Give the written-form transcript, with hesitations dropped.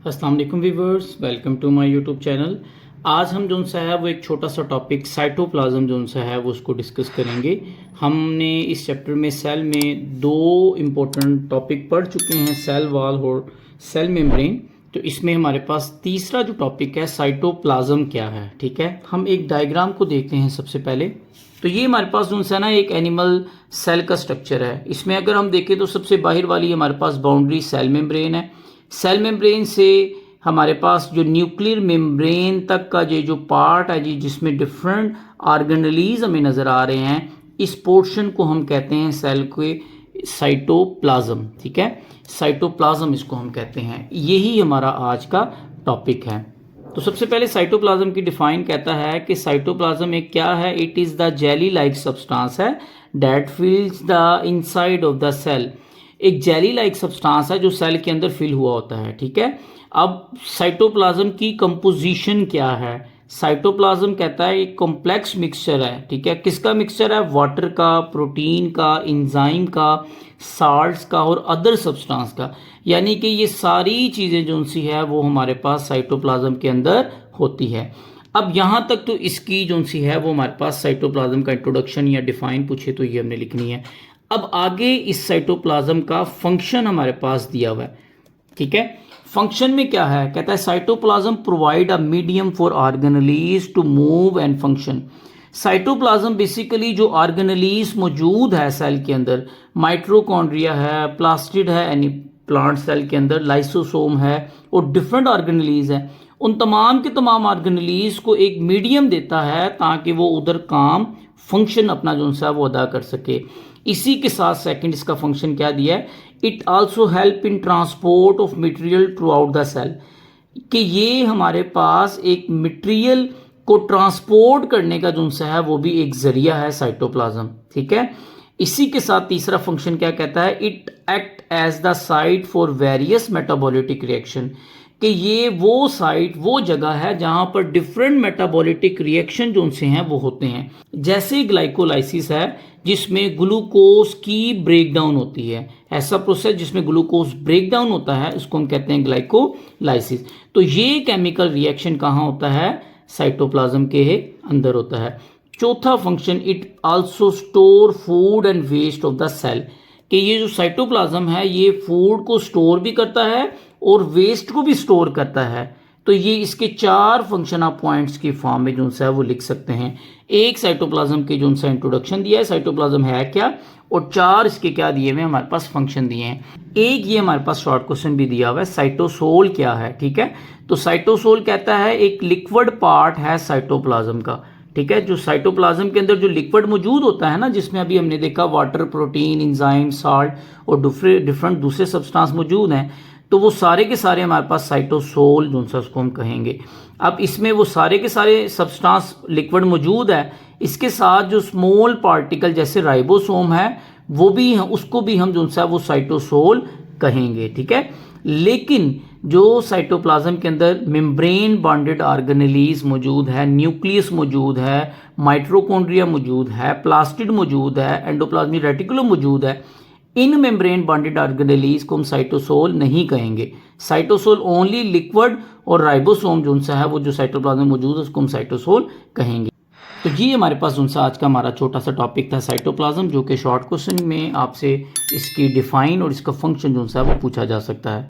अस्सलाम वालेकुम viewers, welcome to my YouTube channel. आज हम जो सा है वो एक छोटा सा टॉपिक साइटोप्लाज्म जो सा है वो उसको डिस्कस करेंगे। हमने इस चैप्टर में सेल में दो इम्पोर्टेंट टॉपिक पढ़ चुके हैं, सेल वॉल और सेल मेम्ब्रेन। तो इसमें हमारे पास तीसरा जो टॉपिक है साइटोप्लाज्म क्या है। ठीक है, हम एक डायग्राम को देखते हैं सबसे पहले। तो ये हमारे पास जो सा ना एक एनिमल सेल का स्ट्रक्चर है। इसमें अगर हम देखें तो सबसे बाहर वाली हमारे पास बाउंड्री सेल मेम्ब्रेन है। सेल मेम्ब्रेन से हमारे पास जो न्यूक्लियर मेम्ब्रेन तक का ये जो पार्ट है जी, जिसमें डिफरेंट ऑर्गेनेलीज हमें नज़र आ रहे हैं, इस पोर्शन को हम कहते हैं सेल के साइटोप्लाज्म। ठीक है, साइटोप्लाज्म इसको हम कहते हैं। यही हमारा आज का टॉपिक है। तो सबसे पहले साइटोप्लाज्म की डिफाइन कहता है कि साइटोप्लाज्म एक क्या है। It is the jelly like substance है that fills the inside of the cell. एक जेली लाइक सब्सटेंस है जो सेल के अंदर फिल हुआ होता है। ठीक है, अब साइटोप्लाज्म की कंपोजिशन क्या है। साइटोप्लाज्म कहता है एक कॉम्प्लेक्स मिक्सचर है। ठीक है, किसका मिक्सचर है? वाटर का, प्रोटीन का, एंजाइम का, साल्ट्स का और अदर सब्सटेंस का। यानी कि ये सारी चीज़ें जो सी है वो हमारे पास साइटोप्लाज्म के अंदर होती है। अब यहाँ तक तो इसकी जो सी है वो हमारे पास साइटोप्लाज्म का इंट्रोडक्शन या डिफाइन पूछे तो ये हमने लिखनी है। अब आगे इस साइटोप्लाज्म का फंक्शन हमारे पास दिया हुआ है। ठीक है, फंक्शन में क्या है? कहता है cytoplasm provide a medium for organelles to move and function. Cytoplasm basically जो ऑर्गेनेलीज मौजूद है सेल के अंदर, माइटोकॉन्ड्रिया है, प्लास्टिड है यानी प्लांट सेल के अंदर, लाइसोसोम है और डिफरेंट ऑर्गेनेलीज है, उन तमाम के तमाम ऑर्गेनेलीज को एक मीडियम देता है ताकि वो उधर काम फंक्शन अपना जो सा वो अदा कर सके। इसी के साथ सेकंड इसका फंक्शन क्या दिया है? It also help in transport of material throughout the cell. कि ये हमारे पास एक मटेरियल को ट्रांसपोर्ट करने का जो सा है वो भी एक जरिया है साइटोप्लाज्म। ठीक है, इसी के साथ तीसरा फंक्शन क्या कहता है? It act as the site for various metabolic reaction. कि ये वो साइट, वो जगह है जहां पर डिफरेंट मेटाबोलिटिक रिएक्शन जो से हैं वो होते हैं। जैसे ग्लाइकोलाइसिस है जिसमें ग्लूकोज की ब्रेकडाउन होती है, ऐसा प्रोसेस जिसमें ग्लूकोज ब्रेकडाउन होता है उसको हम कहते हैं ग्लाइकोलाइसिस। तो ये केमिकल रिएक्शन कहाँ होता है? साइटोप्लाज्म के अंदर होता है। चौथा function, it also store food and waste of the cell. कि ये जो साइटोप्लाज्म है ये फूड को स्टोर भी करता है और वेस्ट को भी स्टोर करता है। तो ये इसके चार फंक्शन आप पॉइंट्स की फॉर्म में जो सा है वो लिख सकते हैं। एक साइटोप्लाज्म के जो सा इंट्रोडक्शन दिया है, साइटोप्लाज्म है क्या, और चार इसके क्या दिए हुए हमारे पास फंक्शन दिए हैं। एक ये हमारे पास शॉर्ट क्वेश्चन भी दिया हुआ है, साइटोसोल क्या है। ठीक है, तो साइटोसोल कहता है एक लिक्विड पार्ट है साइटोप्लाज्म का। ठीक है, जो साइटोप्लाज्म के अंदर जो लिक्विड मौजूद होता है ना, जिसमें अभी हमने देखा वाटर, प्रोटीन, एंजाइम, साल्ट और डिफरेंट दूसरे सब्सटेंस मौजूद हैं, तो वो सारे के सारे हमारे पास साइटोसोल जो सा उसको हम कहेंगे। अब इसमें वो सारे के सारे सब्सटेंस लिक्विड मौजूद है, इसके साथ जो स्मॉल पार्टिकल जैसे राइबोसोम है वो भी हैं, उसको भी हम जो सा वो साइटोसोल कहेंगे। ठीक है, लेकिन जो साइटोप्लाज्म के अंदर मेम्ब्रेन बॉन्डेड ऑर्गेनेलीज मौजूद है, न्यूक्लियस मौजूद है, माइटोकॉन्ड्रिया मौजूद है, प्लास्टिड मौजूद है, एंडोप्लाज्मिक रेटिकुलम मौजूद है, इन मेम्ब्रेन बॉन्डेड ऑर्गेनेलीज को हम साइटोसोल नहीं कहेंगे। साइटोसोल ओनली लिक्विड और राइबोसोम जो सा है वो जो साइटोप्लाज्म मौजूद है उसको हम साइटोसोल कहेंगे। तो ये हमारे पास उनसा आज का हमारा छोटा सा टॉपिक था साइटोप्लाज्म, जो कि शॉर्ट क्वेश्चन में आपसे इसकी डिफाइन और इसका फंक्शन जो सा है वो पूछा जा सकता है।